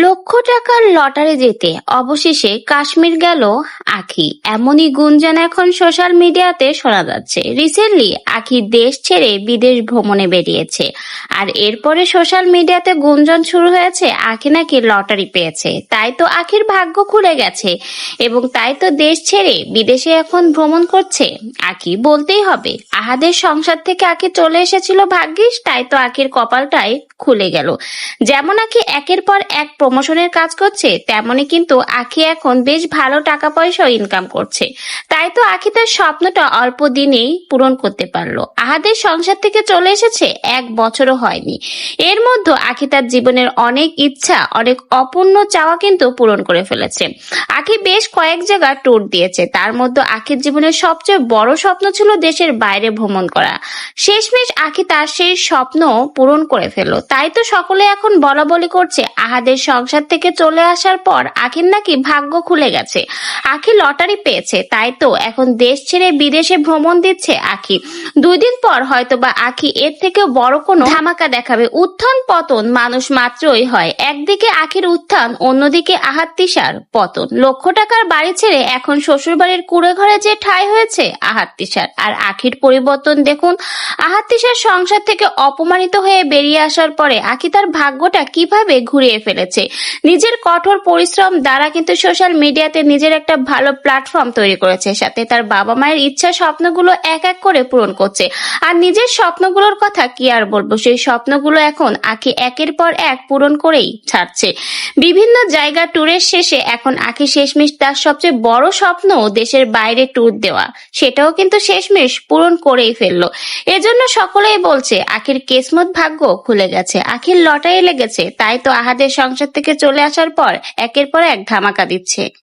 লক্ষ টাকার লটারি জিতে অবশেষে কাশ্মীর গেল আখি, এমনই গুঞ্জন এখন সোশ্যাল মিডিয়াতে শোনা যাচ্ছে। রিসেন্টলি আখি দেশ ছেড়ে বিদেশ ভ্রমণে বেরিয়েছে, আর এরপরে সোশ্যাল মিডিয়াতে গুঞ্জন শুরু হয়েছে আখি নাকি লটারি পেয়েছে। তাই তো আখির ভাগ্য খুলে গেছে এবং তাই তো দেশ ছেড়ে বিদেশে এখন ভ্রমণ করছে আখি। বলতেই হবে, আহাদের সংসার থেকে আখি চলে এসেছিল ভাগ্যিস, তাই তো আখির কপালটাই খুলে গেল। যেমন আখি একের পর এক প্রমোশনের কাজ করছে, তেমনি কিন্তু আখি এখন বেশ ভালো টাকা পয়সা ইনকাম করছে। তাই তো আখি তার স্বপ্নটা অল্প দিনেই পূরণ করতে পারলো। আহাদের সংসার থেকে চলে এসেছে 1 বছরও হয়নি। এর মধ্যে আখি তার জীবনের অনেক ইচ্ছা, অনেক অপূর্ণ চাওয়া কিন্তু পূরণ করে ফেলেছে। আখি বেশ কয়েক জায়গা ট্যুর দিয়েছে, তার মধ্যে আখির জীবনের সবচেয়ে বড় স্বপ্ন ছিল দেশের বাইরে ভ্রমণ করা। শেষমেশ আখি তার সেই স্বপ্ন পূরণ করে ফেললো। তাই তো সকলে এখন বলা বলি করছে আহাদের সংসার থেকে চলে আসার পর আখির নাকি ভাগ্য খুলে গেছে, আখি লটারি পেয়েছে। তাই তো এখন দেশ ছেড়ে বিদেশে ভ্রমণ দিচ্ছে আখি। 2 দিন পর হয়তোবা আখি এর থেকে বড় কোনো ধামাকা দেখাবে। উত্থান পতন মানুষ মাত্রই হয়, একদিকে আখির উত্থান, অন্যদিকে আহাদ তিশার পতন। লক্ষ টাকার বাড়ি ছেড়ে এখন শ্বশুর বাড়ির কুড়ে ঘরে যে ঠাঁই হয়েছে আহাদ তিশার। আর আখির পরিবর্তন দেখুন, আহাদ তিশার সংসার থেকে অপমানিত হয়ে বেরিয়ে আসার পরে আখি তার ভাগ্যটা কিভাবে ঘুরিয়ে ফেলেছে। নিজের কঠোর পরিশ্রম দ্বারা কিন্তু সোশ্যাল মিডিয়াতে নিজের একটা ভালো প্ল্যাটফর্ম তৈরি করেছে, সাথে তার বাবা মায়ের ইচ্ছা স্বপ্নগুলো এক এক করে পূরণ করছে। আর নিজের স্বপ্নগুলোর কথা কি আর বলবো, সেই স্বপ্নগুলো এখন আখি একের পর এক পূরণ করেই ছাড়ছে। বিভিন্ন জায়গা ট্যুরের শেষে এখন আখি শেষমেশ তার সবচেয়ে বড় স্বপ্ন দেশের বাইরে ট্যুর দেওয়া, সেটাও কিন্তু শেষমেশ পূরণ করেই ফেললো। এজন্য সকলেই বলছে আখির কিসমত, ভাগ্য খুলে গেছে, আখির লটারি লেগেছে। তাই তো আহাদের সংসার থেকে চলে আসার পর একের পর এক ধামাকা দিচ্ছে।